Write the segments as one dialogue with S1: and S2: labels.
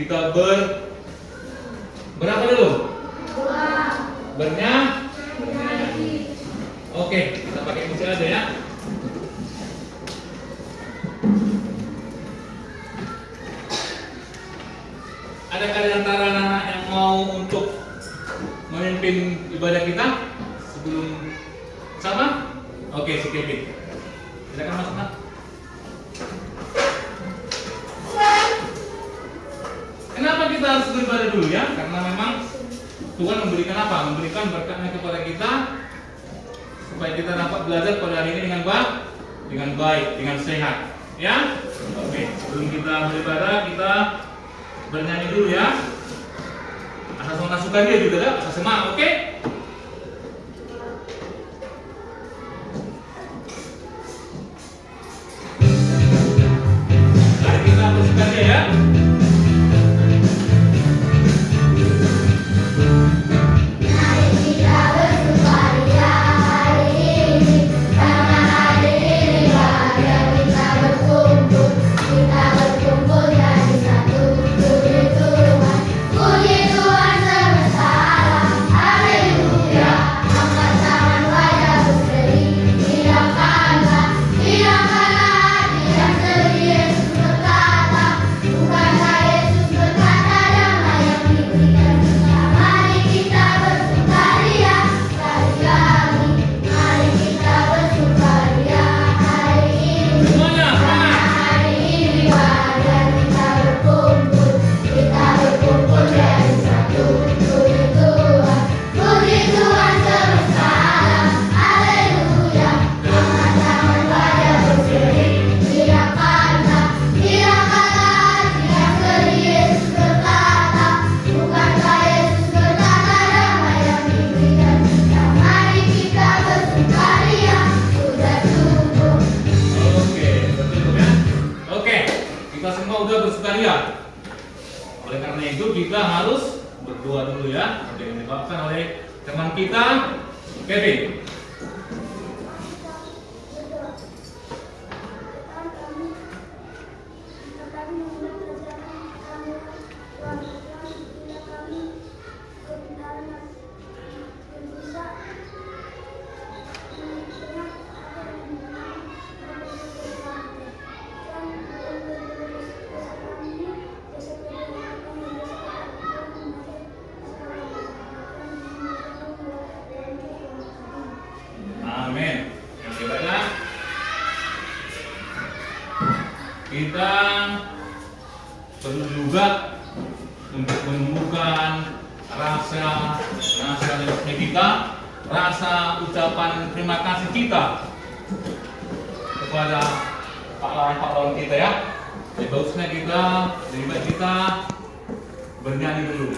S1: Kita berapa dulu? Bernyanyi. Oke, kita pakai kunci aja ya. Adakah di antara anak yang mau untuk memimpin ibadah kita sebelum sama? Oke, si Kevin. Silakan masuk, Nak. Kenapa kita harus beribadah dulu ya? Karena memang Tuhan memberikan apa? Memberikan berkatnya kepada kita supaya kita dapat belajar pada hari ini dengan baik, dengan sehat. Ya? Oke, sebelum kita beribadah, kita bernyanyi dulu ya. Asal semangat suka dia juga ya, asal semangat, oke? Mari kita bersuka dia ya. Oleh karena itu kita harus berdoa dulu ya. Yang dibawakan oleh teman kita, Kevin. Amin. Yang kedua, kita perlu juga untuk menumbuhkan rasa resmi kita, rasa ucapan terima kasih kita kepada pahlawan kita ya. Jadi bagusnya kita, lebih baik kita bernyanyi dulu.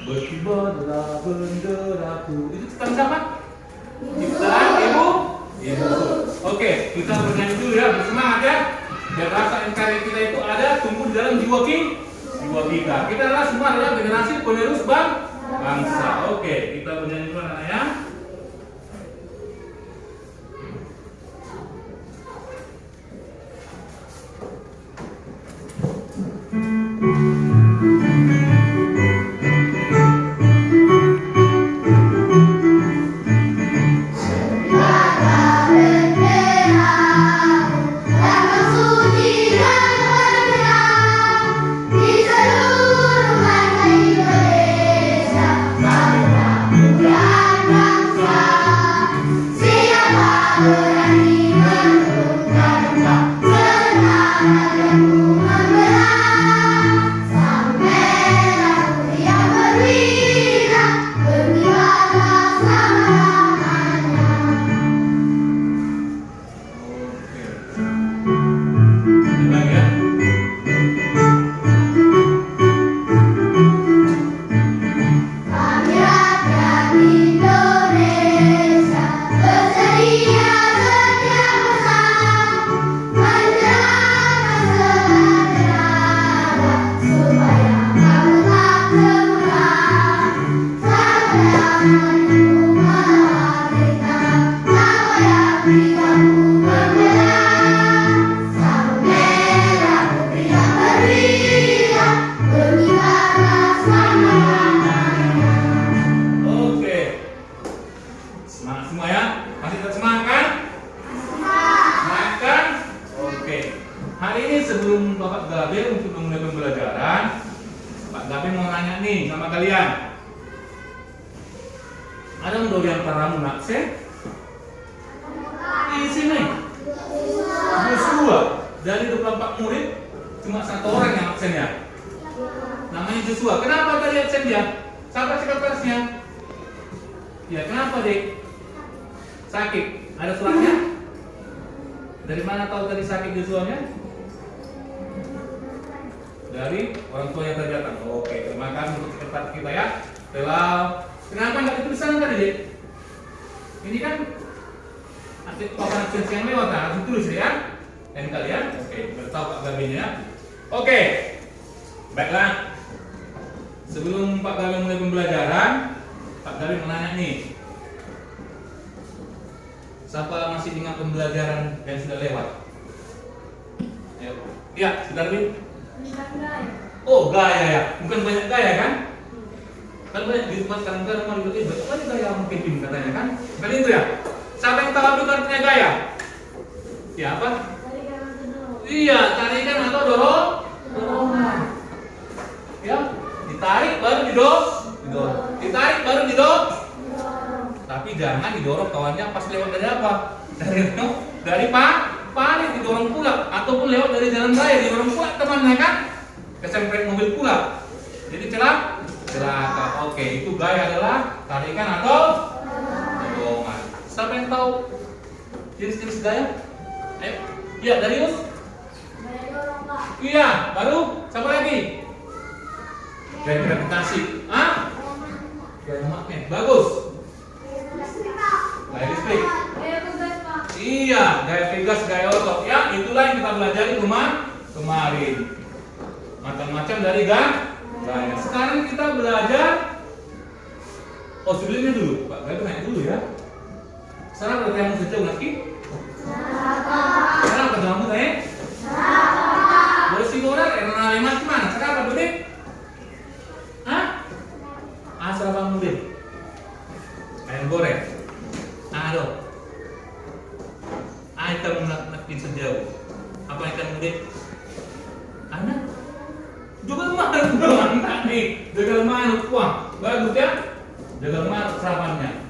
S1: Berkibarlah benderaku. Itu tentang siapa? Kita ibu. Oke, kita bernyanyi dulu ya, bersemangat ya. Biar rasa NKRI kita itu ada tumbuh di dalam jiwa kita. Kita adalah semua adalah generasi penerus bangsa. Oke, kita bernyanyi dulu anak ya.
S2: Indonesia, bangga,
S1: Gabe untuk memulai pembelajaran, Pak Gabe mau nanya nih sama kalian. Ada yang yang paramu nak se? Di sini. Joshua. Dari 24 murid cuma satu orang yang absen ya. Namanya Joshua. Kenapa tadi absen dia? Siapa sekretarisnya? Ya kenapa dek? Sakit. Ada suratnya? Dari mana tahu tadi sakit Joshua-nya? Dari orang tua yang tadi datang. Oke, terima kasih untuk sekretaris kita ya. Telah. Kenapa nggak ditulis sana tadi dek? Ini kan papan absensi yang lewat, harus ditulis ya. Dan kalian, oke, bertahu Pak Gabe ya. Oke, baiklah. Sebelum Pak Gabe mulai pembelajaran, Pak Gabe menanya nih, siapa masih ingat pembelajaran yang sudah lewat? Ya, sudah Darwin. Oh, gaya ya, bukan banyak gaya kan? Kan banyak di tempat sekarang mau ribet-ribet. Oh, ini gaya mungkin katanya kan? Bukan itu ya? Siapa yang tahu dulu artinya gaya? Ya apa? Iya, tarikan atau dorongan. Ya, ditarik baru didorong. Ditarik baru didorong. Tapi jangan didorong kawannya pas lewat dari apa? Dari parit didorong pula, ataupun lewat dari jalan raya didorong pula temannya kan? Kesemprot mobil pula. Jadi celaka. Oke, itu gaya adalah tarikan atau dorongan. Siapa yang tahu jenis-jenis gaya? Ayo, iya Darius. Iya, baru siapa lagi? Gaya gravitasi. Ah? Gaya magnet. Bagus. Gaya listrik. Iya, gaya Vegas, gaya otot. Ya, itulah yang kita belajar kemarin. Macam-macam dari gaya. Sekarang kita belajar. Oh, sebelumnya dulu, Pak. Gaya nanya dulu ya. Sekarang berarti yang sejauh lagi? Sekarang apa kamu tanya? Bersih borak, erna lima gimana? Sekarang apa betul? Hah? Asal bang mudik. Ayam goreng. Aduh. Item nak sejauh. Apa ikan mudik? Anak? Juga malu nih. Jagal malu, wah bagus ya. Jagal malu serapannya.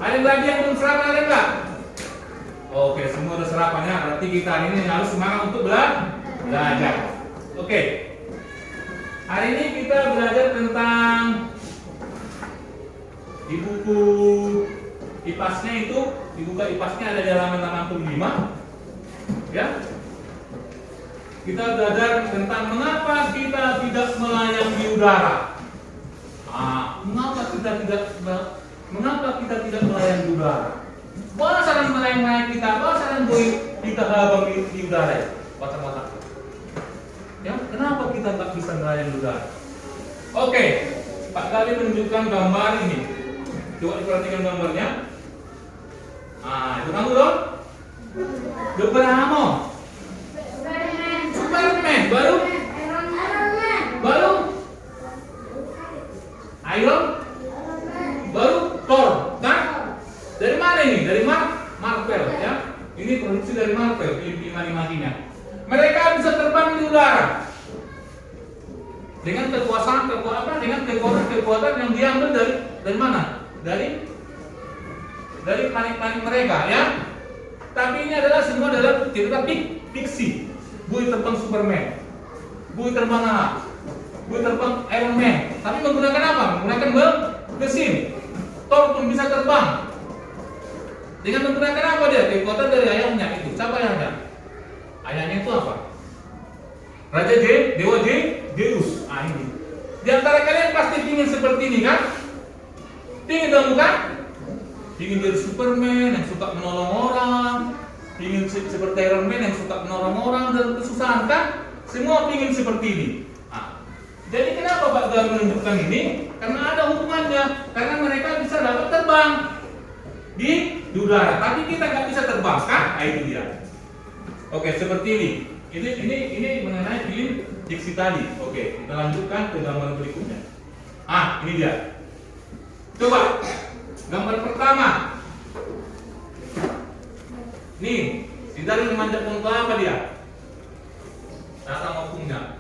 S1: Ada lagi yang belum serapan ada nggak? Oke, semua udah serapannya. Berarti kita ini harus semangat untuk belajar. Oke. Hari ini kita belajar tentang di buku IPAS-nya itu, dibuka IPAS-nya ada di halaman 85. Ya. Kita belajar tentang mengapa kita tidak melayang di udara. Mengapa kita tidak melayang di udara? Mana saran melayang kita? Mana saran kita terbang di udara? Watak-watak. Ya, kenapa kita nggak bisa melayang di udara? Oke, Pak Gabe menunjukkan gambar ini. Coba diperhatikan gambarnya. Itu kamu dong? Doraemon. Superman. Baru Iron. Baru Thor. Kan? Dari mana ini? Dari Marvel ya. Ini produksi dari Marvel, film animasinya. Mereka bisa terbang di udara dengan dengan kekuatan yang diambil dari mana? Dari planet-planet mereka ya. Tapi ini adalah semua dalam cerita fiksi. Bui terbang Superman, bui terbang bui terbang Iron Man. Tapi menggunakan apa? Menggunakan mesin. Thor pun bisa terbang dengan menggunakan apa dia? Kekuatan dari ayahnya itu. Siapa ayahnya? Ayahnya itu apa? Raja Dewa Zeus. Ini. Di antara kalian pasti ingin seperti ini kan? Ingin dong bukan? Ingin jadi Superman yang suka menolong orang, ingin seperti Iron Man yang suka menolong orang dalam kesusahan kan? Semua ingin seperti ini. Jadi kenapa Pak Gabe menunjukkan ini? Karena ada hubungannya. Karena mereka bisa dapat terbang di udara, tapi kita nggak bisa terbang kan? Itu dia. Oke, seperti ini. Ini mengenai film fiksi tadi. Oke, kita lanjutkan ke gambar berikutnya. Ini dia. Coba gambar pertama. Nih, si Dari memanjat pohon apa dia? Datang opungnya.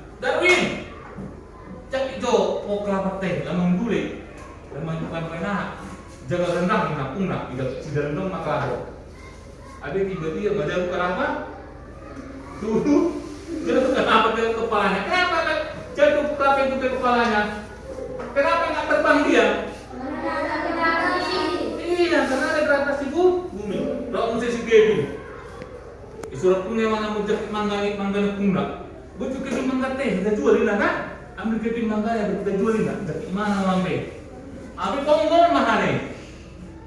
S1: jangan gulik dan majukan pena jaga rendang menapung nak tidak sudah rendang maka ada tiba-tiba badan bukan apa dulu jatuh kenapa ke kepalanya kenapa jatuh tapi itu ke kepalanya kenapa nggak terbang dia iya karena ada gravitasi bumi kalau musisi Kevin surat punya mana mujak manggani pundak bujuk ke mangga teh kita jualin lah kan ambil ke mangga ya kita jualin lah dari mana lambe abi ponggol mahane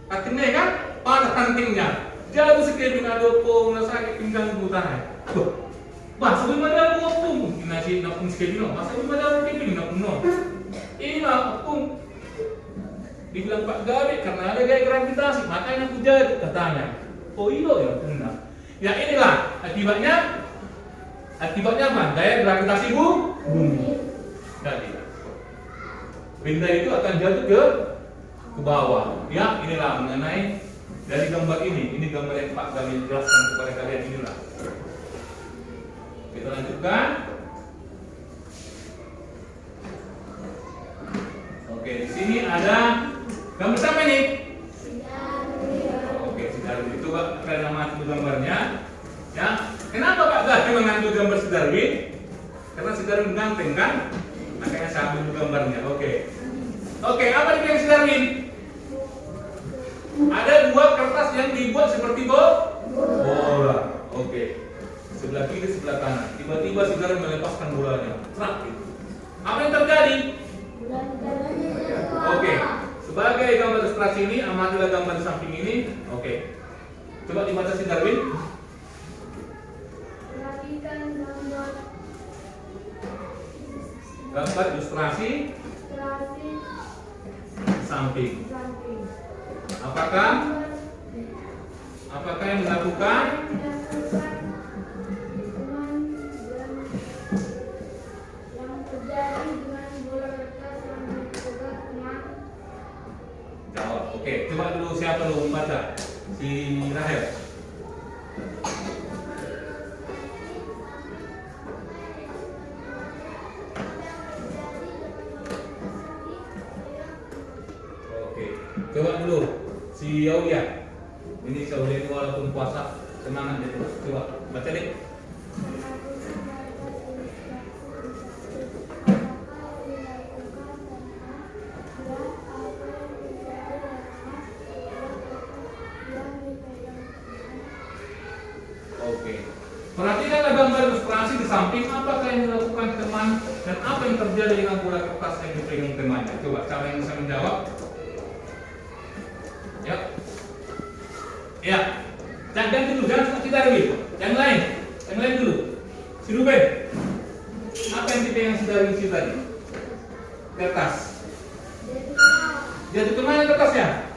S1: katanya kan pada kantingnya jadi si Kevin ada pong sakit pinggang buta bah sebenarnya mau pung nasi napung si Kevin masa sebenarnya Kevin napung no iya pung dibilang Pak Gabi karena ada gaya gravitasi makanya aku jadi katanya oh iya ya pundak ya inilah akibatnya apa? Gaya gravitasi bumi. Jadi benda itu akan jatuh ke bawah. Ya, inilah mengenai dari gambar ini. Ini gambar yang Pak Gabi jelaskan kepada kalian inilah. Kita lanjutkan. Oke, di sini ada gambar siapa ini? Darwin itu Pak kalian amati gambarnya ya kenapa Pak Gabi mengambil gambar si Darwin karena si Darwin ganteng kan makanya saya ambil gambarnya oke apa yang si Darwin ada dua kertas yang dibuat seperti bola oke sebelah kiri sebelah kanan tiba-tiba si Darwin melepaskan bolanya cerak gitu apa yang terjadi oke sebagai gambar ilustrasi ini amatilah gambar di samping ini oke coba dibaca si Darwin. Perhatikan gambar ilustrasi samping. Apakah yang dilakukan? Yang terjadi dengan bola kertas yang dipegang teman. Jawab. Oke, coba dulu siapa dulu membaca? Si Rahel. Oke, coba dulu si Yauya. Ini Yauya ini walaupun puasa semangat dia terus. Coba baca deh. Perhatikanlah gambar ilustrasi di samping apakah yang dilakukan teman dan apa yang terjadi dengan bola kertas yang dipegang temannya. Coba siapa yang bisa menjawab? Ya, jangan dulu, jangan seperti Darwin. Yang lain dulu. Si Ruben, apa yang dipegang si Darwin si tadi? Kertas. Jatuh kemana kertasnya?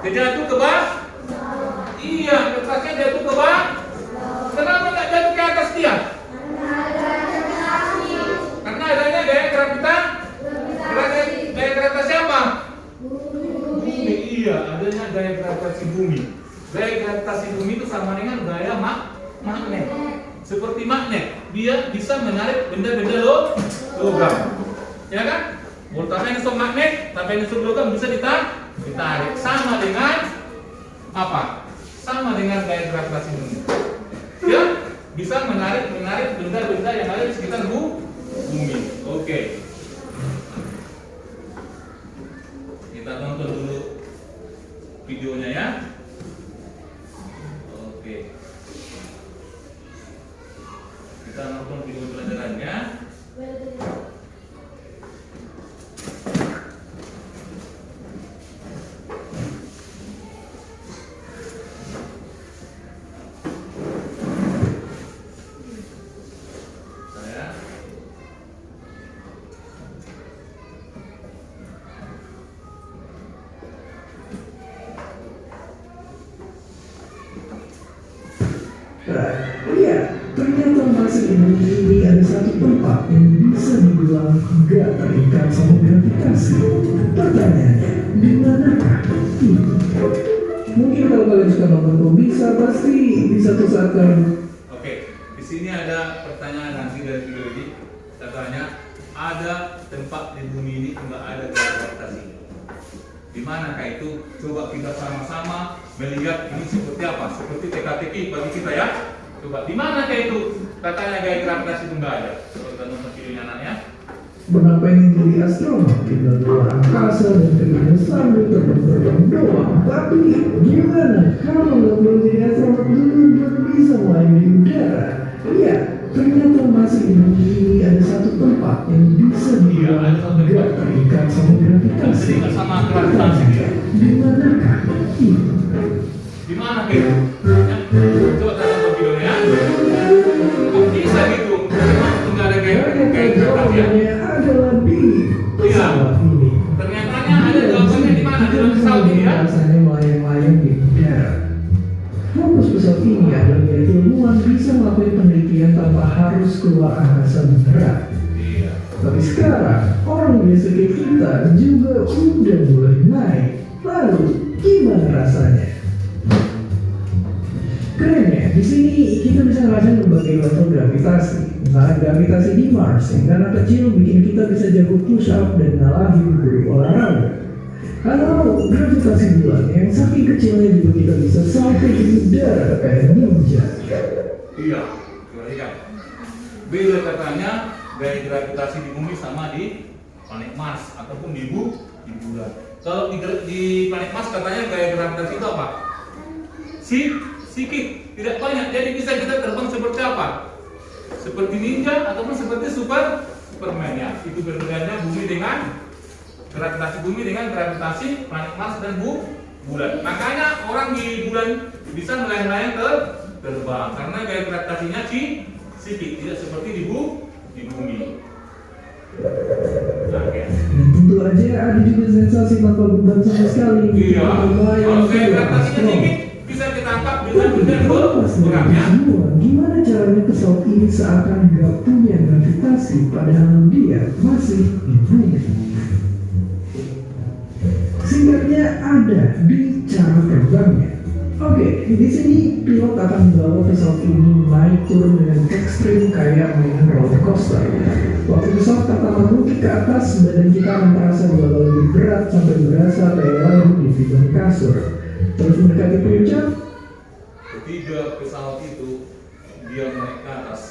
S1: Jatuh ke bawah? Iya, kertasnya jatuh ke bawah. Kenapa nggak jatuh ke atas dia? Karena adanya gaya gravitasi siapa? Bumi. Iya, adanya gaya gravitasi bumi. Gaya gravitasi bumi itu sama dengan gaya magnet. Seperti magnet, dia bisa menarik benda-benda logam. Ya kan? Voltanya iso magnet, tapi iso logam bisa ditarik. Sama dengan apa? Sama dengan gaya gravitasi bumi. Ya, bisa menarik benda-benda yang ada di sekitar bumi. Oke. Kita tonton dulu videonya ya. Oke. Kita nonton video pelajarannya.
S2: Lihat, ternyata masih ini ada satu tempat yang bisa dibilang gak terikat sama gravitasi. Pertanyaannya, di manakah itu? Mungkin kalau kalian suka nonton Kok Bisa, pasti bisa tersakan.
S1: Oke, di sini ada pertanyaan nanti dari video ini. Katanya, ada tempat di bumi ini nggak ada gravitasi. Di manakah itu? Coba kita sama-sama melihat ini seperti apa? Seperti teka-teki bagi kita ya. Coba di manakah itu? Katanya gaya gravitasi itu nggak ada. Coba kita nonton videonya anaknya.
S2: Mengapa ingin jadi astronot? Tinggal luar angkasa dan pengen sambil terbang-terbang doang. Tapi gimana kalau nggak boleh jadi astronot dulu baru bisa main di udara? Iya, ternyata masih di bumi ini ada satu tempat yang bisa dibilang nggak terikat sama gravitasi.
S1: Terikat sama gravitasi.
S2: Di manakah itu?
S1: Di mana itu? Ya. Coba kita nonton videonya. Kok bisa gitu? Nggak ada gaya gravitasi ya?
S2: Adalah di pesawat ini.
S1: Ternyata ada jawabannya di mana? Di dalam pesawat ini ya.
S2: Rasanya melayang-layang di udara. Fokus pesawat ini adalah biar ilmuwan bisa melakukan penelitian tanpa harus keluar angkasa berat.
S1: Iya.
S2: Tapi sekarang orang biasa kayak kita juga udah mulai naik. Lalu gimana rasanya? Keren ya, di sini kita bisa ngerasain berbagai level gravitasi. Misalnya gravitasi di Mars yang karena kecil bikin kita bisa jago push up dan ngalahin guru olahraga. Atau gravitasi bulan yang saking kecilnya juga kita bisa sampai di udara kayak ninja.
S1: Iya, perhatikan. Beda katanya gaya gravitasi di bumi sama di planet Mars ataupun di bulan. Kalau di planet Mars katanya gaya gravitasi itu apa? Sikit, tidak banyak. Jadi bisa kita terbang seperti apa? Seperti ninja ataupun seperti Superman ya. Itu bedanya bumi dengan gravitasi bumi dengan gravitasi planet Mars dan bulan. Makanya orang di bulan bisa melayang-layang terbang karena gaya gravitasinya sedikit, tidak seperti di bumi. Oke.
S2: Dan tentu aja ada juga sensasi tanpa beban sama sekali.
S1: Iya. Kalau gaya gravitasinya sedikit bisa kita angkat dengan beratnya.
S2: Gimana caranya pesawat ini seakan gak punya gravitasi padahal dia masih di bumi? Singkatnya ada di cara terbangnya. Oke, di sini pilot akan membawa pesawat ini naik turun dengan ekstrim kayak mainan roller coaster. Waktu pesawat pertama mungkin ke atas, badan kita akan terasa bakal lebih berat sampai berasa kayak lalu di piban kasur. Terus mendekati puncak.
S1: Ketiga pesawat itu dia naik ke atas.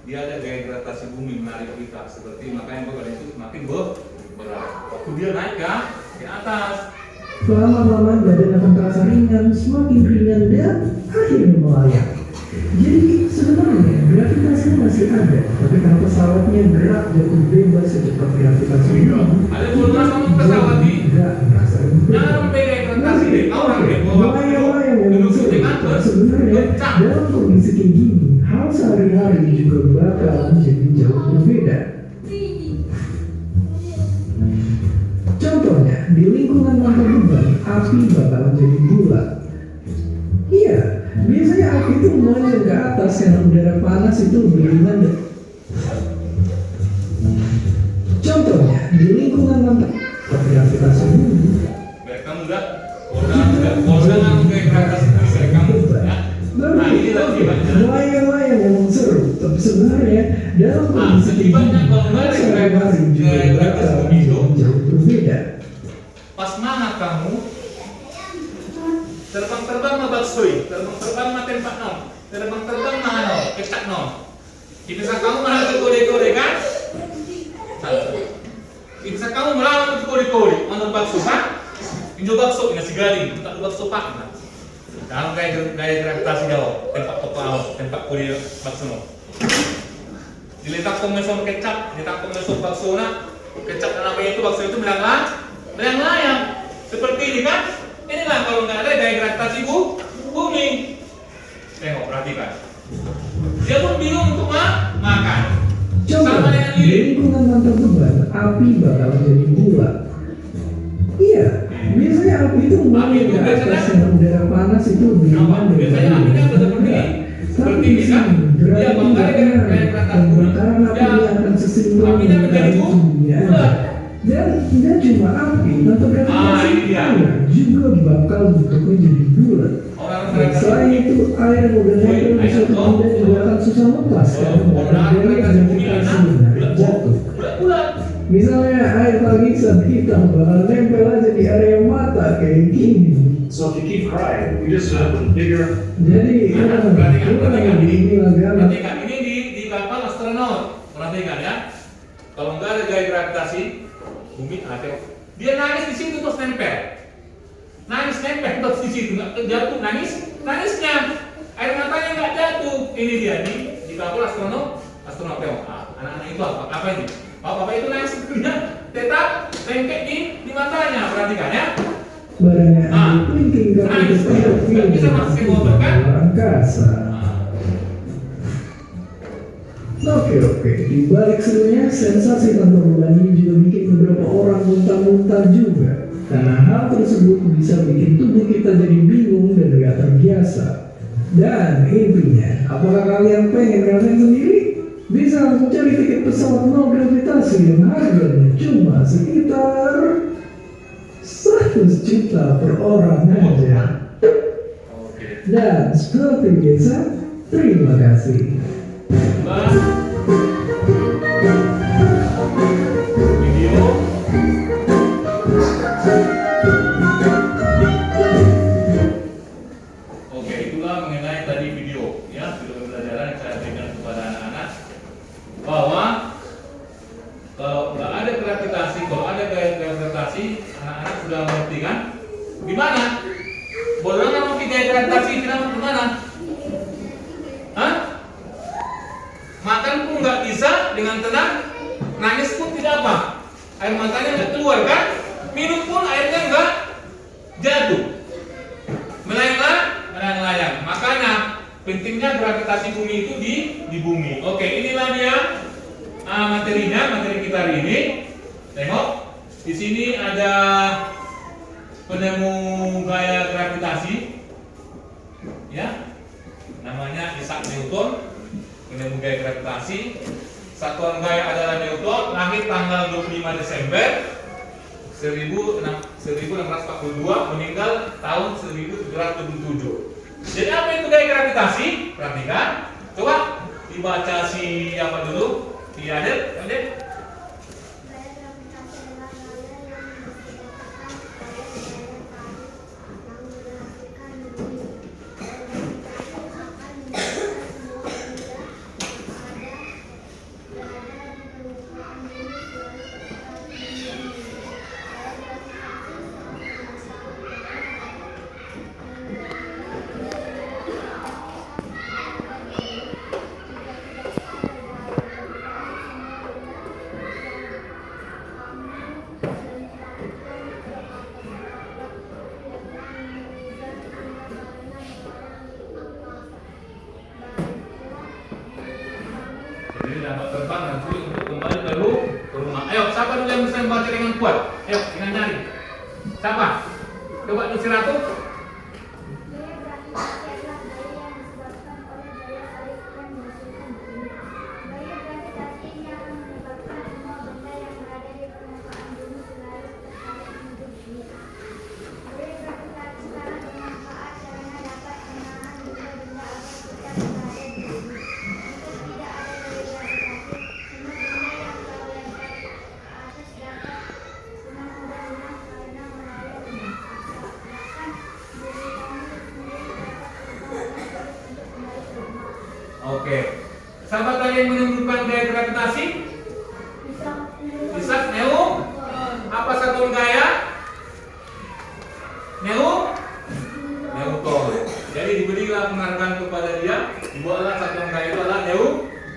S1: Dia ada gaya gravitasi bumi menarik kita, seperti makanya badan itu semakin berat. Waktu dia naik ke atas.
S2: Lama-lama badan akan terasa ringan, semakin ringan dan akhirnya melayang. Jadi sebenarnya gravitasinya masih ada, tapi karena pesawatnya gerak jatuh bebas secepat gravitasi ini.
S1: Ada beberapa kamu pesawat di
S2: Nggak ngerasain
S1: jangan sampai gaya gravitasi deh. Orang deh bawa
S2: Melayang-layang yang
S1: gedung
S2: seru.
S1: di kantor.
S2: Sebenarnya dalam kondisi kayak gini, hal sehari-hari juga bakal menjadi jauh berbeda. Contohnya, di lingkungan tanpa beban, api bakal menjadi bulat. Iya, biasanya api itu memanjang ke atas karena udara panas itu lebih ringan. Contohnya, di lingkungan tanpa gravitasi bumi,
S1: Baik, kamu udah kamu kayak gravitasi bisa kamu ya. Nah ini lagi banyak.
S2: Melayang-layang memang seru, tapi sebenarnya dalam kondisi
S1: setibanya kalau nggak ada gravitasi bumi itu
S2: jauh berbeda.
S1: pas mana kamu terbang mabaksoi, terbang tempat no, terbang mana kecak no. Bisa kamu malah kode-kode kan? Bisa kamu malah kode-kode, mana bakso kan? Injo bakso ini sigaring, tak bakso pak. Dalam gaya gravitasi jauh, tempat topau, tempat kode bakso no. Diletak komeson kecap, diletak komeson bakso na, kecap dan apa itu bakso itu melayang. Seperti ini kan? Inilah kalau nggak ada gaya gravitasi bumi. Tengok, perhatikan. Dia pun bingung untuk makan. Sama
S2: Coba,
S1: dengan
S2: di
S1: ini.
S2: lingkungan tanpa beban, api bakal menjadi bulat. Iya, biasanya api itu memanjang ke atas dengan udara panas itu lebih ringan
S1: Biasanya apinya seperti ini. Seperti ini kan? Dia bangkai dengan gaya gravitasi bumi.
S2: Karena api akan sesimpel
S1: apinya menjadi bulat.
S2: Dan tidak cuma api, tanpa gravitasi
S1: ini dia.
S2: air juga bakal bentuknya jadi bulat.
S1: Orang
S2: Dan selain itu, air yang udah nempel di suatu benda juga akan susah lepas karena
S1: orang
S2: dari
S1: gravitasi bumi
S2: gravitasi
S1: kan?
S2: menarik jatuh.
S1: Bulat.
S2: ditambah nempel aja di area mata kayak gini.
S3: So if you keep crying, you just have a bigger.
S2: Jadi
S1: perhatikan
S2: ini lagi
S1: perhatikan ini di kapal astronot. Perhatikan ya. Kalau nggak ada gaya gravitasi bumi ada. Dia nangis di situ terus nempel. Nangis nempel terus di situ nggak jatuh nangisnya air matanya nggak jatuh. Ini dia di kapal astronot tengok. Anak-anak itu apa ini? Bapak itu nangis tetap nempel di matanya. Perhatikan ya.
S2: Barangnya penting
S1: nggak bisa masuk ke mobil kan?
S2: Angkasa. Oke, di balik semuanya sensasi tanpa bulan ini juga bikin beberapa orang muntah-muntah juga. Karena hal tersebut bisa bikin tubuh kita jadi bingung dan gak terbiasa. Dan intinya, apakah kalian pengen ngerasain sendiri? Bisa langsung cari tiket pesawat no gravitasi yang harganya cuma sekitar 100 juta per orang aja. Dan seperti biasa, terima kasih.
S1: Video. Oke, itulah mengenai tadi video ya, video pembelajaran yang saya berikan kepada anak-anak bahwa kalau nggak ada gravitasi, kalau ada gaya gravitasi, anak-anak sudah mengerti kan? Gimana? Boleh nggak pakai gaya gravitasi? Gimana? Hah? Makan pun nggak bisa dengan tenang, nangis pun tidak apa, air matanya nggak keluar kan? Minum pun airnya nggak jatuh, melayang-layang. Makanya pentingnya gravitasi bumi itu di bumi. Oke, inilah dia materi kita hari ini. Tengok, di sini ada penemu gaya gravitasi, ya, namanya Isaac Newton. Penemu gaya gravitasi, satuan gaya adalah Newton, lahir tanggal 25 Desember 1642, meninggal tahun 1727. Jadi apa itu gaya gravitasi? Perhatikan, coba dibaca si apa dulu? Si Adit. Jadi dapat terbang dan sulit untuk kembali ke rumah. Ayo, siapa dulu yang bisa membaca dengan kuat? Ayo, dengan nyari. Siapa? Coba Nusi Ratu. Oke. Sahabat kalian menemukan gaya gravitasi? Isaac Newton. Apa satuan gaya? Newton. Jadi diberilah penghargaan kepada dia. Dibuatlah satuan gaya itu adalah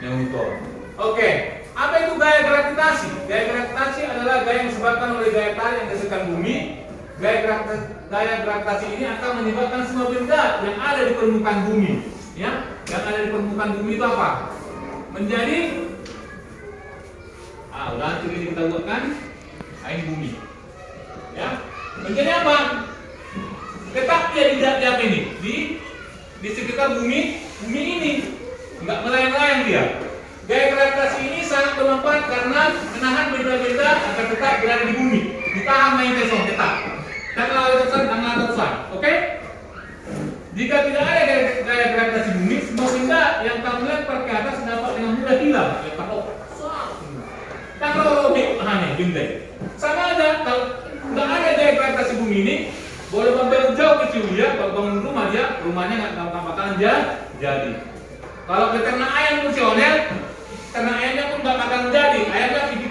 S1: Newton. Oke. Apa itu gaya gravitasi? Gaya gravitasi adalah gaya yang disebabkan oleh gaya tarik yang menggerakkan bumi. Gaya gravitasi ini akan menyebabkan semua benda yang ada di permukaan bumi, ya, yang ada di permukaan bumi itu apa? Menjadi udah hancur ini kita buatkan air bumi, ya. Menjadi apa? Tetap dia di apa ini? Di sekitar bumi ini, nggak melayang-layang dia. Gaya gravitasi ini sangat bermanfaat karena menahan benda-benda agar tetap berada di bumi, ditahan main tesong tetap. Oke? Jika tidak ada gaya gravitasi bumi, semua benda yang kamu lempar ke atas dapat dengan mudah hilang. Kalau benda sama aja kalau nggak ada gaya gravitasi bumi ini, boleh bangun jauh kecil ya, kalau bangun rumah dia, rumahnya nggak bakalan jadi. Kalau peternak ayam fungsional, karena ayamnya pun nggak bakalan jadi, ayamnya pergi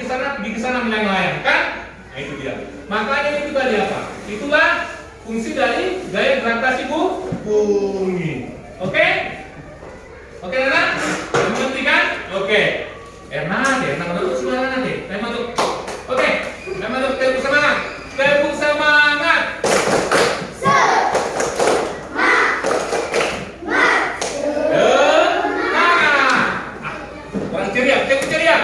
S1: ke sana melayang-layang, kan? Nah itu dia. Makanya itu tadi apa? Itulah fungsi dari gaya gravitasi bumi. Oke? Oke, Nana? Mengerti kan? Oke. Erna masuk semangat nanti. Saya masuk. Oke. Saya masuk tepuk semangat. Tepuk semangat. Orang ceria, tepuk ceria.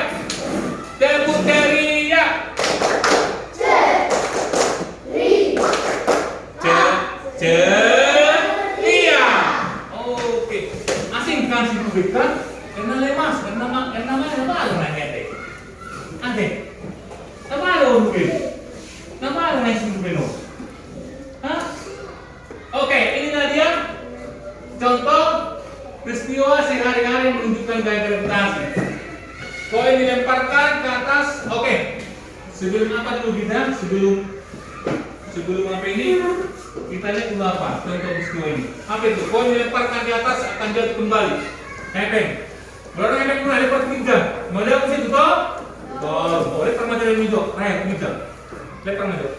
S1: Tepuk ceria. Ceria. Oke. Asing kan si kan? Karena lemas, karena mana baru nanya deh. Ade. Apa lo mungkin? Nama lo nanya si Beno. Hah? Oke, inilah dia contoh peristiwa sehari-hari menunjukkan gaya gravitasi. Koin dilemparkan ke atas. Oke. Sebelum apa dulu kita? Sebelum apa ini? Kita lihat dulu apa? Contoh peristiwa ini. Apa itu? Koin dilemparkan di atas akan jatuh kembali. Hepeng. Berapa hepeng pernah lipat pinjam? Modal ke situ toh? Toh. Lempar macam ini toh. Pinjam. Lempar macam.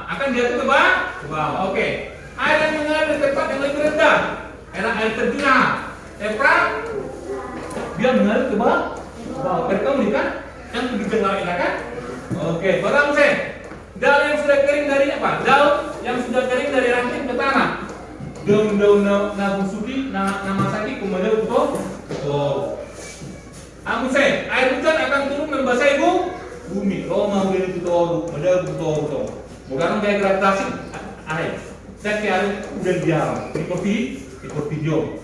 S1: Akan jatuh ke bawah. Oke. Air yang mengalir di tempat yang lebih rendah. Air terjun. Dia mengalir ke bawah. Kamu lihat kan? Yang begitu lari kan? Oke. Barang saya. Daun yang sudah kering dari apa? Daun yang sudah kering dari ranting ke tanah. Daun-daun nabusudi, namasaki kemudian betul. Amuse, air hujan akan turun membasahi bumi. Roma udah betul, betul. Bukan gaya gravitasi air. Saya kira udah diam. Seperti jauh.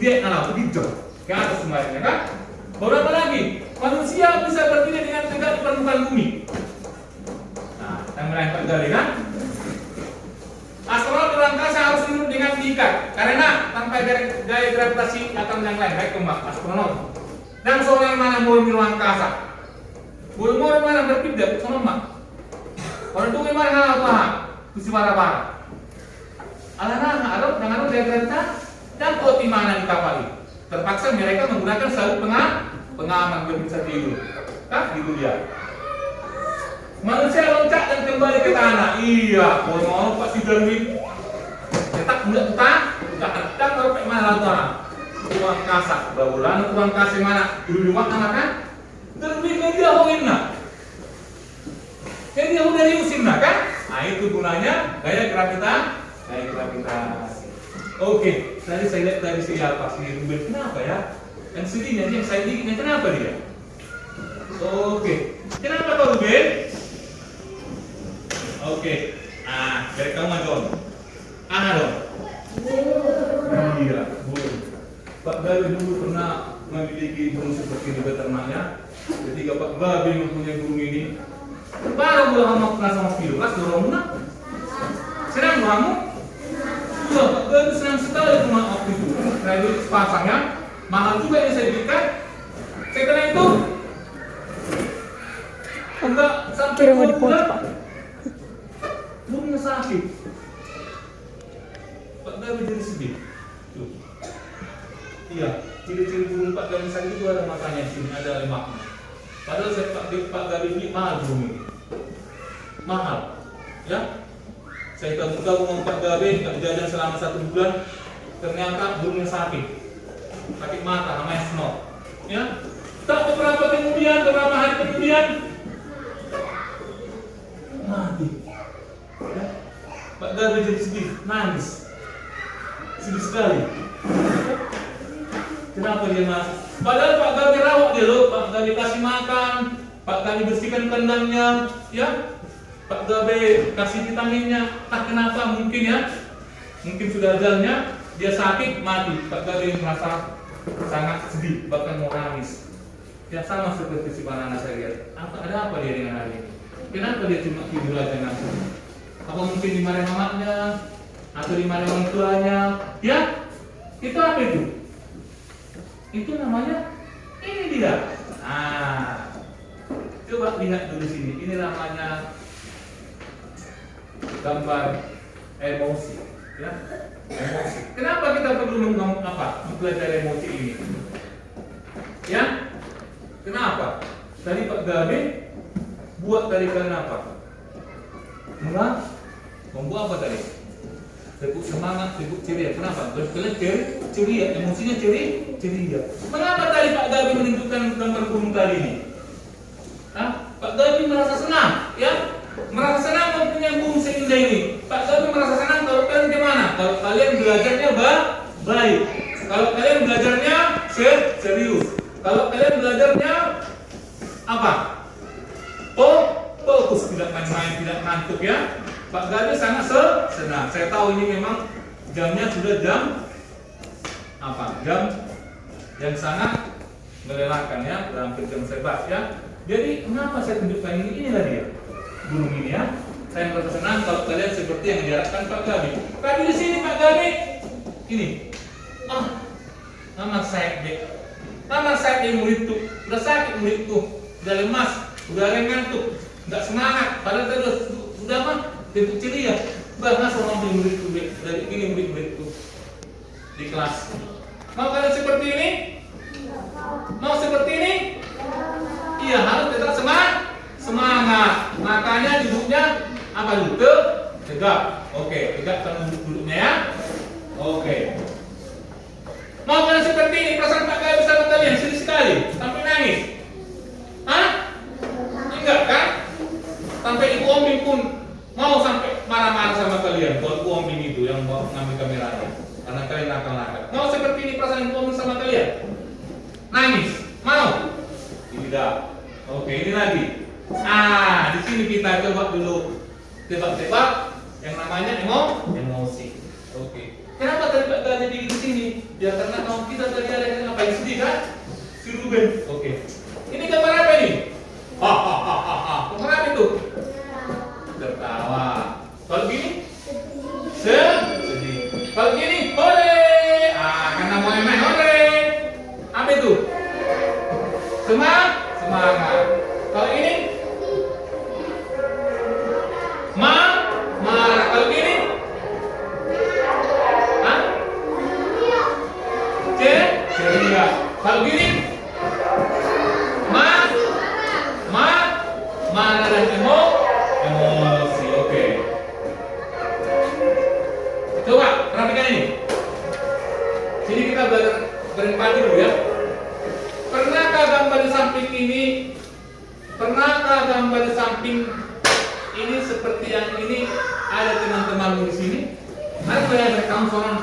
S1: Dia begitu. Ke atas semuanya kan? Berapa lagi? Manusia bisa berdiri dengan tegak di permukaan bumi. Nah, saya melempar dari kan? Astronot luar angkasa harus hidup dengan diikat karena tanpa gaya gravitasi akan yang lain baik kembang astronot. Dan seorang mana mau luar angkasa? Boleh mana berpindah sama orang tu mana apa? Kusi bara. Alana harap dengan gaya gravitasi dan kau di mana di kapal ini? Terpaksa mereka menggunakan sabuk pengaman berpisah tidur. Itu dia. Manusia loncat dan kembali ke tanah. Iya, kalau mau Pak Sidarwin cetak enggak kita mau ke mana lagi? Ruang angkasa. Barulan ruang angkasa mana? Dulu mana kan? Terbit media hoinna. Media dari usinna kan? Nah, itu gunanya gaya gravitasi. Oke, tadi saya lihat dari siapa si Ruben. Kenapa ya? Yang sedihnya yang saya dikitnya kenapa dia? Oke. Kenapa kau Ruben? Oke, dari kamu John. Dong. Iya, boleh. Pak Gabi dulu pernah memiliki burung seperti ini beternaknya. Ketika Pak Gabi mempunyai burung ini, baru bulan sama pernah sama video. Kas dorong mana? Senang kamu? Iya, Pak Gabi senang sekali sama waktu itu. Saya beli sepasangnya, mahal juga yang saya belikan. Setelah itu, enggak sampai 2 bulan. Burungnya sakit. Pak Gabi jadi sedih. Tuh. Iya, ciri-ciri burung Pak Gabi sakit itu ada matanya sini, ada lemaknya. Padahal saya Pak Gabi beli mahal burung ini. Mahal. Ya. Saya gabung dengan Pak Gabi, jajan selama 1 bulan. Ternyata burungnya sakit. Sakit mata, namanya snot. Ya. Tak beberapa hari kemudian mati. Ya. Pak Gabi jadi sedih, nangis, sedih sekali. Kenapa dia nangis? Padahal Pak Gabi rawat dia loh, Pak Gabi kasih makan, Pak Gabi bersihkan kandangnya, ya. Pak Gabi kasih vitaminnya. Tak kenapa mungkin ya, mungkin sudah ajalnya, dia sakit mati. Pak Gabi merasa sangat sedih, bahkan mau nangis. Ya sama seperti si Banana saya lihat. Ada apa dia dengan hari ini? Kenapa dia cuma tidur aja nangis? Apa mungkin dimarahin mamanya atau dimarahin orang tuanya? Ya, itu apa itu? Itu namanya ini dia. Coba Coba lihat dulu sini. Ini namanya gambar emosi, ya. Emosi. Kenapa kita perlu mempelajari emosi ini? Ya, kenapa? Tadi Pak Gabe buat tadi kenapa? Membuat apa tadi? Teguk semangat, teguk ceria. Kenapa? Kalian ceria, emosinya ceria. Mengapa tadi Pak Gabe menunjukkan gambar burung tadi ini? Pak Gabe merasa senang, ya? Merasa senang mempunyai burung seindah ini. Pak Gabe merasa senang kalau kalian gimana? Kalau kalian belajarnya baik. Kalau kalian belajarnya serius. Kalau kalian belajarnya apa? Fokus, tidak main-main, tidak ngantuk, ya. Pak Gabe sangat senang. Saya tahu ini memang jamnya sudah jam yang sangat melelahkan, ya, dalam jam sebab, ya. Jadi kenapa saya tunjukkan ini? Inilah dia burung ini, ya. Saya merasa senang kalau kalian seperti yang diharapkan Pak Gabe. Tadi di sini Pak Gabe ini, nama saya murid tuh, udah sakit murid tuh, udah lemas, udah ngantuk, nggak semangat, padahal terus sudah mah bentuk ceria. Bahkan sama murid tuh dari ini murid tuh di kelas. Mau kalian seperti ini? Mau seperti ini? Iya, harus tetap semangat. Makanya duduknya apa dulu? Tegak. Oke, tegak kalau duduknya, ya. Oke. Mau kalian seperti ini? Perasaan Pak Gabe bersama kalian sedih sekali sampai nangis. Enggak kan? Sampai Ibu Ombing pun mau sampai marah-marah sama kalian. Kalau Ibu Ombing itu yang mau ngambil kameranya, karena kalian nakal-nakal. Mau seperti ini perasaan Ibu Ombing sama kalian? Nangis? Mau? Tidak. Oke, ini lagi. Di sini kita coba dulu tebak-tebak yang namanya emosi. Oke. Kenapa tadi Pak Gabe di sini? Ya karena kaum kita tadi ada yang apa yang sedih, kan? Si Ruben. Oke. Ini gambar apa ini? Gambar apa itu? Tertawa. Kalau gini? Sedih. Kalau gini? Hore. Karena mau main hore. Apa itu? Semangat. Kalau ini? Marah. Kalau gini? Ceria. Kalau gini? Marah dan emosi. Oke. Coba perhatikan ini. Sini kita belajar berempati dulu, ya. Pernahkah gambar di samping ini seperti yang ini ada teman-teman di sini? Ada yang kamu seorang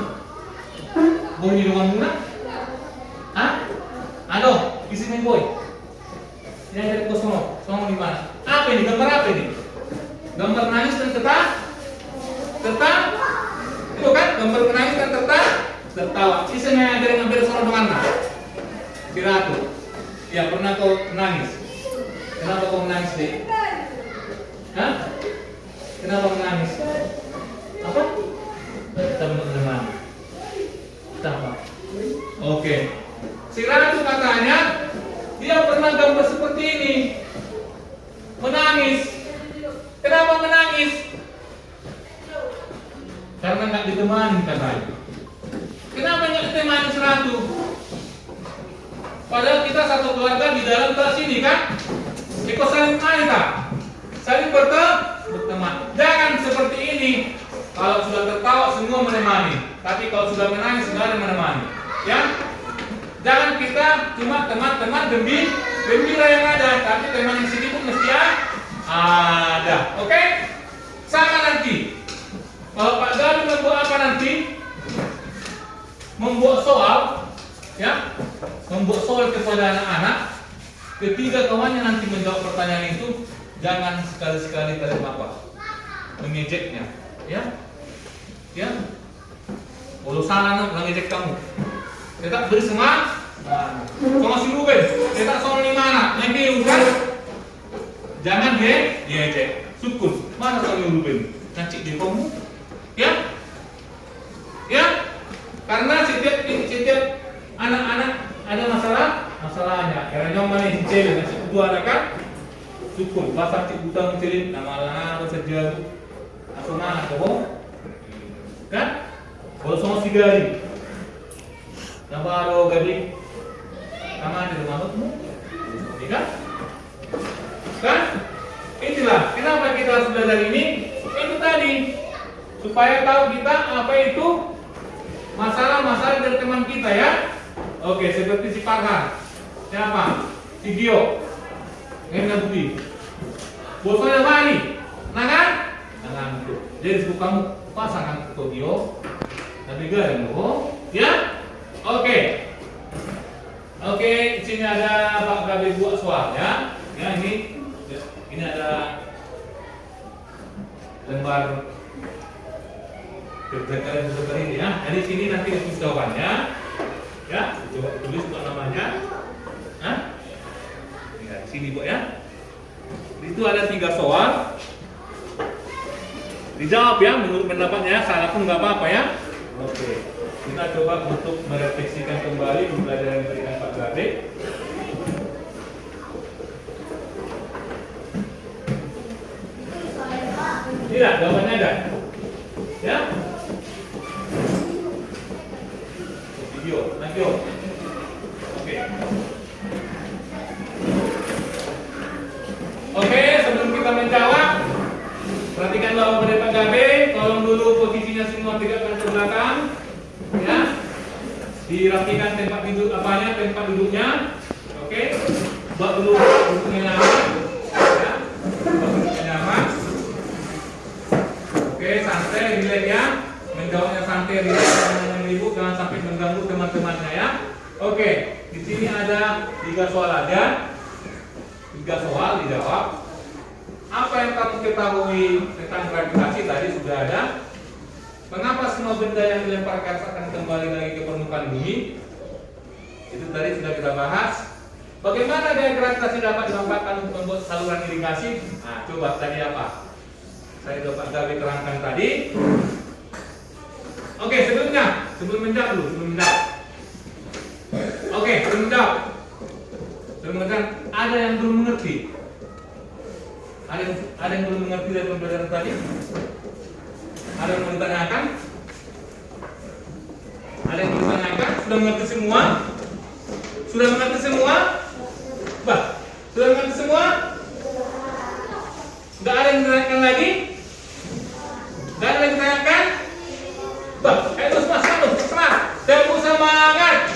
S1: boy di rumah Muna? Aduh, isi main boy. Ini ada kosong di mana? Apa ini? Gambar apa ini? Gambar nangis dan tertawa. Itu kan? Gambar nangis dan tertawa. Isinya ada yang ngambil seorang teman. Si Ratu. Ya, pernah kau menangis? Kenapa kau menangis, Dek? Kenapa menangis? Apa? Teman-teman. Apa? Oke. Si Ratu katanya dia pernah gambar seperti ini. Menangis. Kenapa menangis? Karena nggak ditemani katanya. Kenapa nggak ditemani si Ratu? Padahal kita satu keluarga di dalam kelas ini, kan? Ikut saling saling berteman. Jangan seperti ini. Kalau sudah tertawa semua menemani, tapi kalau sudah menangis nggak ada menemani. Ya, jangan kita cuma teman-teman gembira yang ada, tapi teman yang sedih pun mesti ada. Oke? Sama nanti. Kalau Pak Gabe membuat apa nanti? Membuat soal, ya? Membuat soal kepada anak-anak. Ketiga kawannya nanti menjawab pertanyaan itu, jangan sekali-sekali kalian mengejeknya, ya? Ya? Kalau salah mengejek kamu, kita beri semangat. Kalau si Ruben, kita soal di mana? Yang kan? Jangan diejek. Sukun, mana soal Ruben? Nanti di kamu, ya? Ya? Karena setiap anak-anak ada masalahnya. Karena yang mana si cewek ngasih kedua anak kan? Sukun bahasa cik butang cilik nama saja asuna kau kan kalau semua sigari nama lo gadi nama di rumahmu kan kan itulah kenapa kita harus belajar ini itu tadi supaya tahu kita apa itu masalah-masalah dari teman kita ya. Oke, seperti si Farhan siapa si Gio Enak budi. Bosnya mani, nangan, nangan itu. Jadi sebut kamu pasangan Tokyo, tapi garing loh, ya? Oke, oke. Sini ada Pak Gabi buat soal, ya? Ya ini ada lembar kerja seperti ini, ya. Jadi sini nanti tulis jawabannya, ya. Coba tulis buat namanya, Hah? Sini Bu ya. Itu ada 3 soal. Dijawab ya menurut pendapatnya, salah pun nggak apa-apa ya. Oke. Kita coba untuk merefleksikan kembali pembelajaran yang diberikan Pak Gabe. Tidak, jawabannya ada. Ya. Video, Nakio. Oke. Oke, sebelum kita menjawab, perhatikan bahwa pada Pak Gabe, tolong dulu posisinya semua tegakkan ke belakang, ya. Dirapikan tempat duduk tempat duduknya. Oke, buat dulu duduknya nyaman, ya. Buat duduknya nyaman. Oke, santai, relax ya. Menjawabnya santai, relax, jangan ribut, jangan sampai mengganggu teman-temannya ya. Oke, di sini ada 3 soal aja. 3 soal dijawab. Apa yang kamu ketahui tentang gravitasi tadi sudah ada. Mengapa semua benda yang dilemparkan akan kembali lagi ke permukaan bumi? Itu tadi sudah kita bahas. Bagaimana gaya gravitasi dapat dimanfaatkan untuk membuat saluran irigasi? Nah, coba tadi apa? Saya dapat Gabi terangkan tadi. Oke, sebelum menjawab dulu, Oke, sebelum menjawab. Ada yang belum mengerti? Ada yang belum mengerti dari pembelajaran tadi? Ada yang mau ditanyakan? Ada yang belum ditanyakan? Sudah mengerti semua? Sudah mengerti semua? Bah, sudah mengerti semua? Gak ada yang ditanyakan lagi? Gak ada yang ditanyakan? Bah, ayo semangat! Tepuk semangat!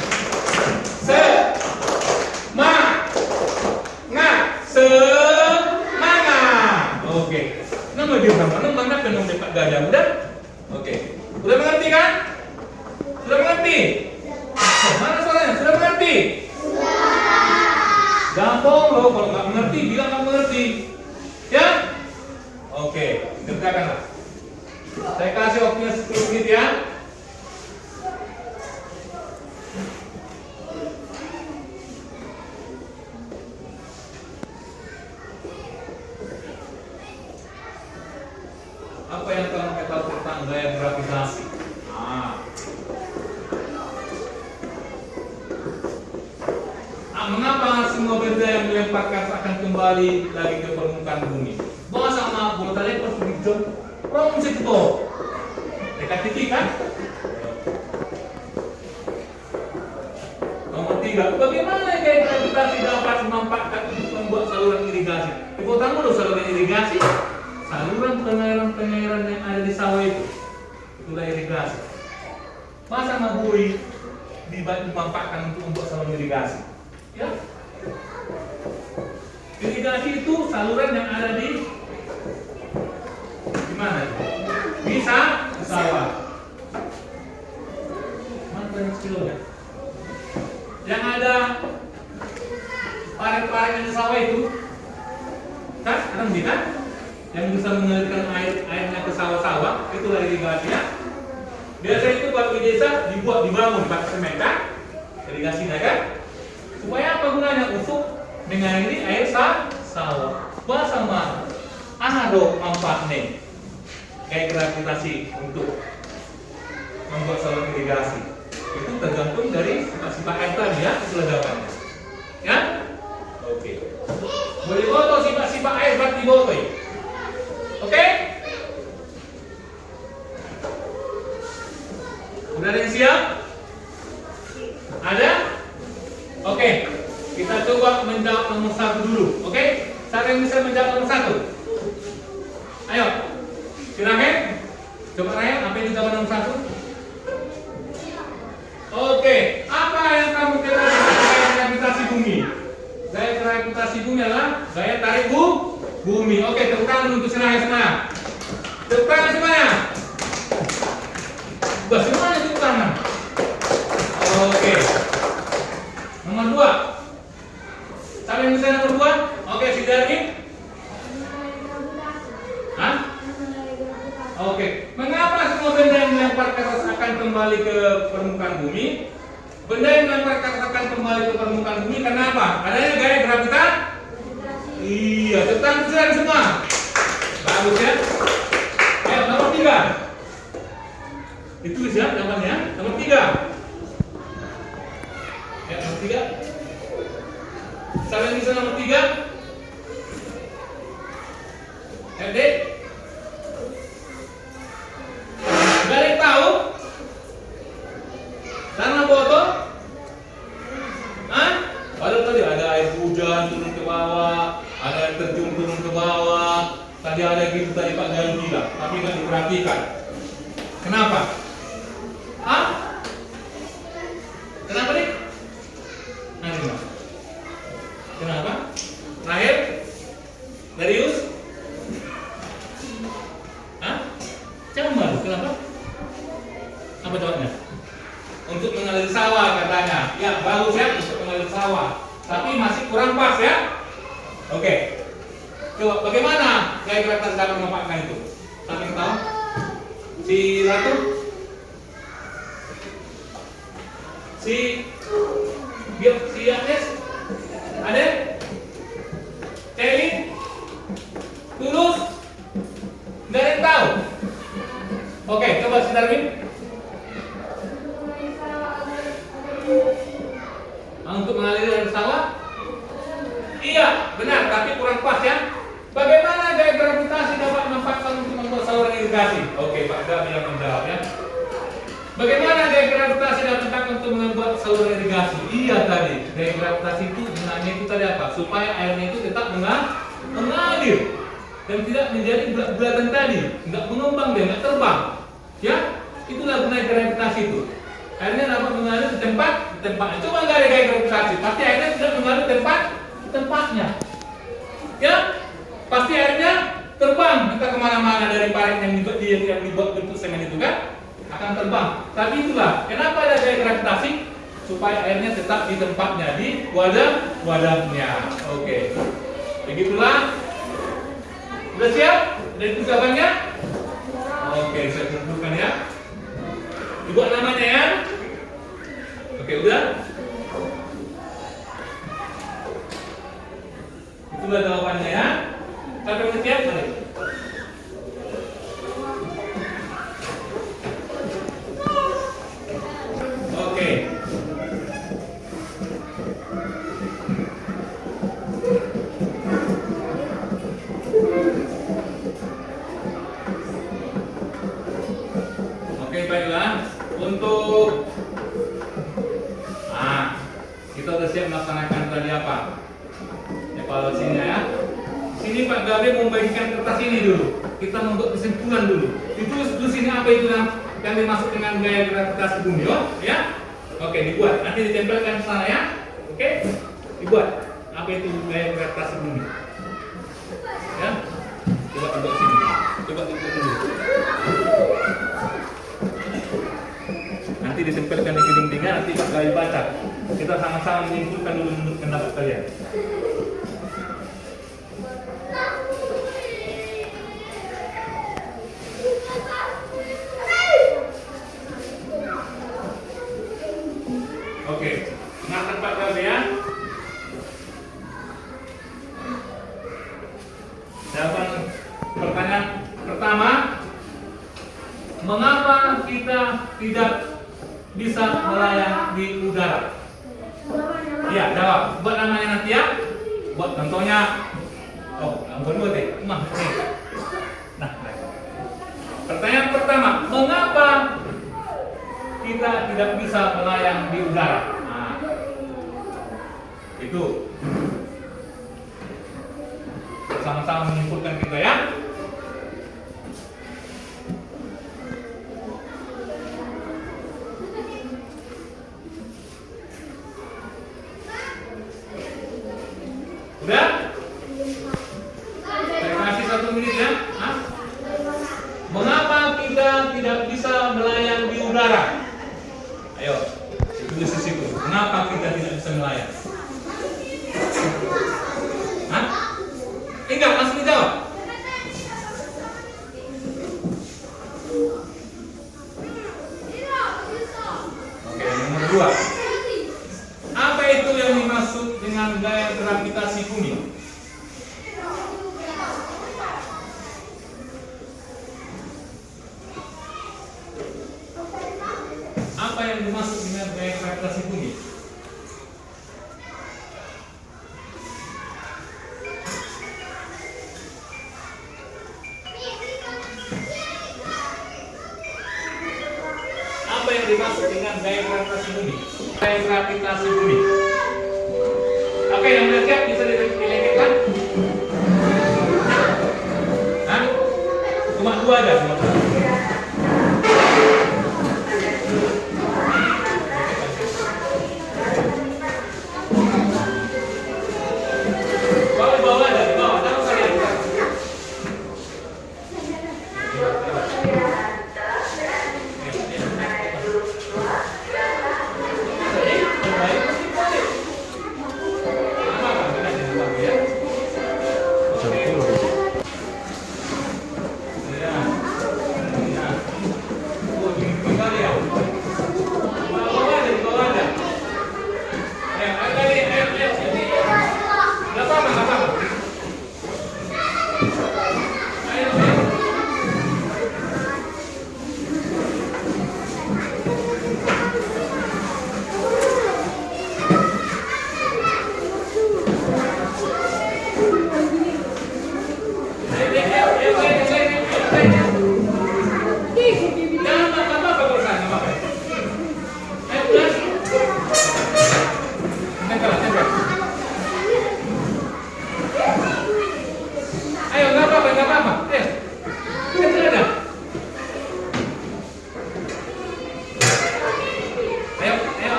S1: Semangat. Oke. Nama dia sama. Nama penuh Pak Gajah. Udah? Oke. Sudah mengerti kan? Sudah mengerti? Mana soalnya? Sudah mengerti? Gampang loh. Kalau nggak mengerti, bilang nggak mengerti. Ya? Oke. Kerjakanlah. Saya kasih waktunya 10 menit ya. Apa yang kamu ketahui tentang gaya gravitasi? Mengapa semua benda yang dilemparkan akan kembali lagi ke permukaan bumi? Bawa sama bola lempar ke hijau, orang mesti itu dekat titik kan? Nomor 3, bagaimana gaya gravitasi dapat dimanfaatkan untuk membuat saluran irigasi? Ibu tahu dulu saluran irigasi? Saluran pengairan yang ada di sawah itulah irigasi. Masa mabui dimanfaatkan untuk membuat saluran irigasi? Ya, irigasi itu saluran yang ada di mana? Bisa di sawah. Mana banyak kilonya? Yang ada parit-parit di sawah itu, kan? Ada kan? Yang bisa mengalirkan airnya ke sawah-sawah, itulah irigasi ya. Biasa itu kalau di desa dibangun pakai semen kan? Irigasinya kan? Supaya apa gunanya? Untuk mengairi air sawah. Bahasa mana? Ada manfaatnya kayak gravitasi untuk membuat saluran irigasi. Itu tergantung dari sifat-sifat air tadi ya, itulah jawabannya. Ya? Oke. Boleh foto sifat-sifat Udah ada yang siap? Ada? Oke, kita coba menjawab nomor 1 dulu. Oke, siapa yang bisa menjawab nomor 1? Ayo, silakan. Coba Raya, apa yang dijawab nomor 1? Oke, apa yang kamu ketahui tentang gaya gravitasi bumi? Gaya gravitasi bumi adalah gaya tarik bumi. Oke, tepuk tangan untuk Raya semua. Tepuk tangan semuanya. Semuanya tepuk tangan. Oke. Nomor 2. Siapa yang bisa nomor 2? Oke, si Darwin. Hah? Oke. Mengapa semua benda yang dilempar ke atas akan kembali ke permukaan bumi? Benda yang dilempar ke atas akan kembali ke permukaan bumi karena apa? Adanya gaya gravitasi. Iya, tentang semua. Bagus ya. Ayo, nomor 3. Ditulis ya jawabannya. Nomor 3. Ya, nomor 3. Siapa yang bisa nomor 3? Dek. Gak ada yang tahu? Karena botol? Hah? Padahal tadi ada air hujan turun ke bawah, ada air terjun turun ke bawah. Tadi ada gitu tadi Pak Galuh bilang, tapi nggak diperhatikan. Kenapa? Hah? Kenapa nih? Nah, kenapa? Terakhir? Darius? Hah? Jangan malu, kenapa? Apa jawabnya? Untuk mengalir sawah katanya. Ya, bagus ya untuk mengalir sawah. Tapi masih kurang pas ya. Oke. Coba bagaimana gaya gravitasi dapat memanfaatkan itu? Siapa yang tahu? Si Ratu? Si Agnes? Ada? Kelly? Tulus? Nggak ada yang tahu? Oke, coba si Darwin. Untuk mengalir air sawah? Iya, benar, tapi kurang pas ya. Bagaimana gaya gravitasi dapat dimanfaatkan untuk membuat saluran irigasi? Oke, Pak Gabi yang menjawab ya. Bagaimana gaya gravitasi dapat dimanfaatkan untuk membuat saluran irigasi? Iya tadi, gaya gravitasi itu gunanya itu tadi apa? Supaya airnya itu tetap mengalir dan tidak menjadi bulat-bulatan tadi, nggak mengembang dia, nggak terbang. Ya, itulah gunanya gravitasi itu. Airnya dapat mengalir di tempatnya. Coba nggak ada gaya gravitasi, pasti airnya tidak mengalir di tempatnya. Ya, pasti airnya terbang entah kemana-mana dari parit yang dibuat bentuk semen itu kan akan terbang. Tapi itulah kenapa ada gaya gravitasi, supaya airnya tetap di tempatnya, di wadahnya. Oke, begitulah. Sudah siap? Sudah itu jawabannya? Oke, saya tentukan ya. Dibuat namanya ya. Oke, udah. Itulah jawabannya ya. Sampai udah siap, mari. Oke. Oke, baiklah. Untuk kita udah siap melaksanakan tadi apa? Evaluasinya ya. Sini Pak Gabe membagikan kertas ini dulu. Kita membuat kesimpulan dulu. Ditulis dulu sini apa itu yang dimaksud dengan gaya gravitasi bumi, ya? Oke, dibuat. Nanti ditempelkan ke sana ya. Oke, dibuat. Apa itu gaya gravitasi bumi? Ya, coba dibuat sini. Coba dibuat dulu. Nanti ditempelkan di dindingnya. Nanti Pak Gabe baca. Kita sama-sama menyimpulkan dulu menurut pendapat kalian. Oke, dengarkan Pak Gabe ya. Jawaban pertanyaan pertama, mengapa kita tidak bisa melayang di udara? Iya, jawab. Buat namanya nanti ya. Buat contohnya. Oh, ampun buat deh. Nah, pertanyaan pertama, mengapa kita tidak bisa melayang di udara. Nah, itu sama-sama menyimpulkan kita ya. Udah? Saya kasih 1 menit ya. Hah? Mengapa kita tidak bisa melayang di udara? Ayo, tulis di situ. Kenapa kita tidak bisa melayang? Hah? Enggak, langsung dijawab. Oke, nomor 2. Apa itu yang dimaksud dengan gaya gravitasi bumi? Apa yang dimaksud dengan gaya gravitasi bumi? Apa yang dimaksud dengan gaya gravitasi bumi? Gaya gravitasi bumi. Oke, yang udah siap bisa dileketkan? Hah? Cuma 2 aja, cuma 2. Bawah aja, di bawah. Jangan kalian.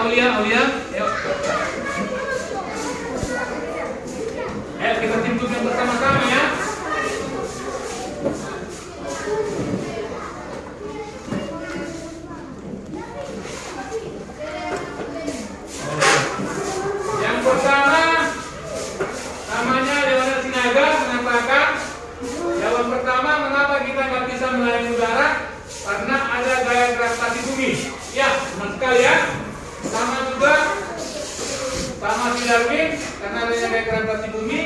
S1: Aulia, ayo. Ayo kita timbulkan bersama-sama ya. Yang pertama, namanya Leonard Sinaga mengatakan jawaban pertama, mengapa kita nggak bisa melayang udara? Karena ada gaya gravitasi bumi. Ya, benar sekali ya. Sama juga sama si Darwin karena adanya gaya gravitasi bumi,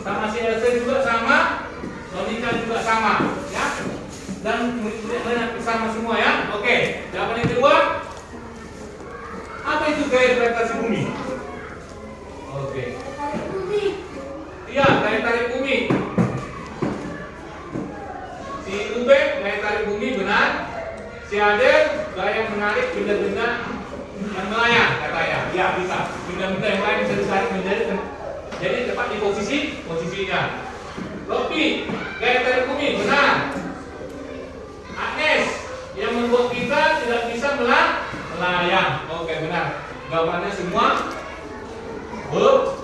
S1: sama si Einstein juga sama, logika juga sama, ya. Dan murid-murid sama semua ya. Oke, jawaban yang kedua, apa itu gaya gravitasi bumi? Oke. Iya, gaya tarik bumi. Si Ubed gaya tarik bumi benar. Si Adel gaya menarik benda-benda yang melayang katanya. Ya bisa. Benda-benda yang lain bisa ditarik jadi tepat di posisinya. Lopi gaya tarik bumi benar. Agnes yang membuat kita tidak bisa melayang. Oke, benar. Jawabannya semua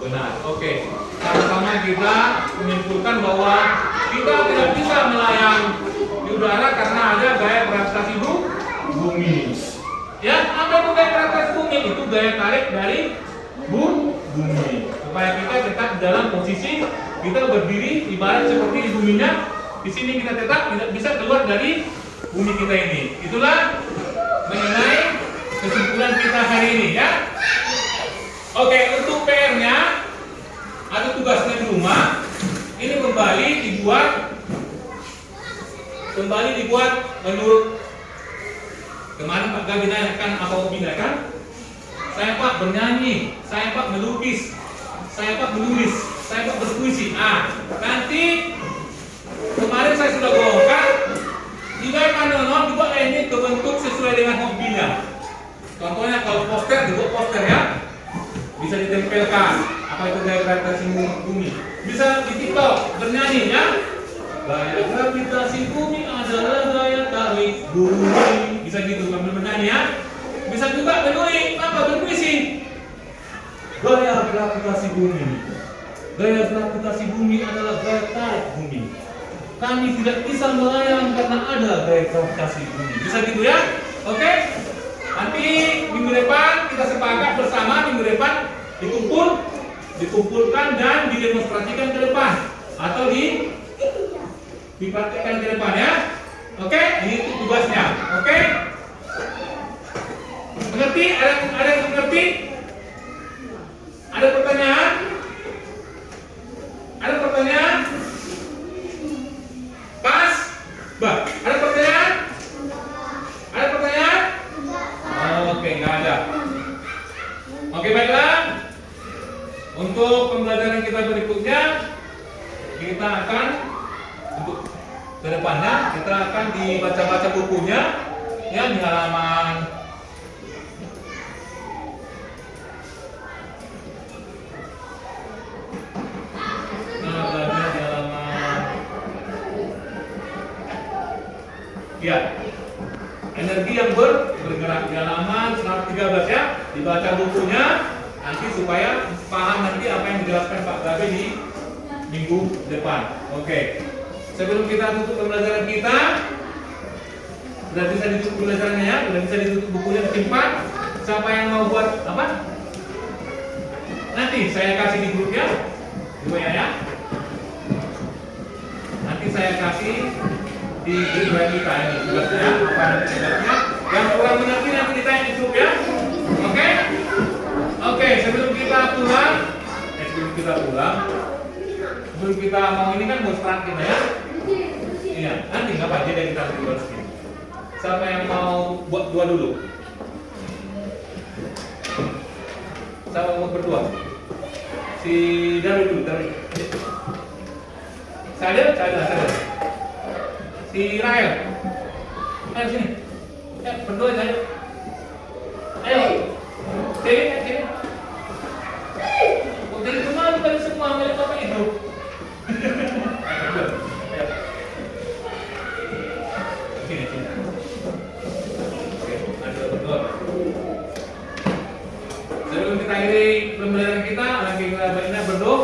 S1: benar. Oke. Sama-sama kita menyimpulkan bahwa kita tidak bisa melayang di udara karena ada gaya gravitasi bumi. Ya, apa itu gaya gravitasi bumi? Itu gaya tarik dari bumi. Supaya kita tetap dalam posisi kita berdiri ibarat seperti di buminya. Di sini kita tetap tidak bisa keluar dari bumi kita ini. Itulah mengenai kesimpulan kita hari ini ya. Oke, untuk PR-nya atau tugasnya di rumah ini kembali dibuat menurut kemarin Pak Gabi nanyakan apa hobinya kan? Saya Pak bernyanyi, saya Pak melukis, saya Pak menulis, saya Pak berpuisi. Nanti kemarin saya sudah bongkar Bagaimana dibuat ini terbentuk sesuai dengan hobinya. Contohnya kalau poster dibuat poster ya, bisa ditempelkan. Apa itu gaya gravitasi bumi? Bisa di TikTok bernyanyi ya. Gaya gravitasi bumi adalah gaya tarik bumi. Bisa gitu sambil bernyanyi ya. Bisa juga berpuisi. Gaya gravitasi bumi. Gaya gravitasi bumi adalah gaya tarik bumi. Kami tidak bisa melayang karena ada gaya gravitasi bumi. Bisa gitu ya? Oke? Nanti minggu depan kita sepakat bersama, minggu depan dikumpulkan dan didemonstrasikan ke depan atau dipraktekkan ke depan ya. Oke? Ini tugasnya. Oke? Mengerti? Ada yang mengerti? Ada pertanyaan? Ada pertanyaan? Pas? Bah, ada pertanyaan? Ada pertanyaan? Oke, nggak ada. Oke, baiklah. Untuk pembelajaran kita berikutnya, kita akan untuk kedepannya kita akan dibaca-baca bukunya ya di halaman ya, energi yang bergerak di halaman 113 ya, dibaca bukunya nanti supaya paham nanti apa yang dijelaskan Pak Gabe di minggu depan. Oke. Sebelum kita tutup pembelajaran kita, sudah bisa ditutup pembelajarannya ya, sudah bisa ditutup bukunya disimpan. Siapa yang mau buat apa? Nanti saya kasih di grup ya, ya. Nanti saya kasih di grup kita ini tugasnya apa tugasnya. Yang kurang mengerti nanti ditanya di grup ya. Oke? Oke, sebelum kita pulang, sebelum kita mau ini kan mau praktik ya. Iya, nanti nggak apa jadi kita buat sini. Siapa yang mau buat dua dulu? Siapa mau berdua? Si Darul dulu, Darul. Saya. Si Rael. Ayo sini. Ya, berdua aja. Ayo. Sini. Oh, dari kemana kalian semua ambil apa itu? Sini. Oke, ada berdua. Sebelum kita akhiri pembelajaran kita, lagi kita baiknya berdoa.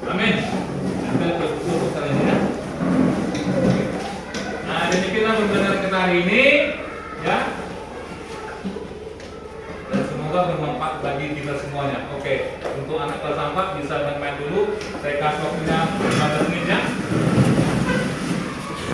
S1: Amin. Nah, demikianlah pembelajaran kita hari ini, ya. Dan semoga bermanfaat bagi kita semuanya. Oke, untuk anak kelas 4 bisa main-main dulu. Saya kasih waktunya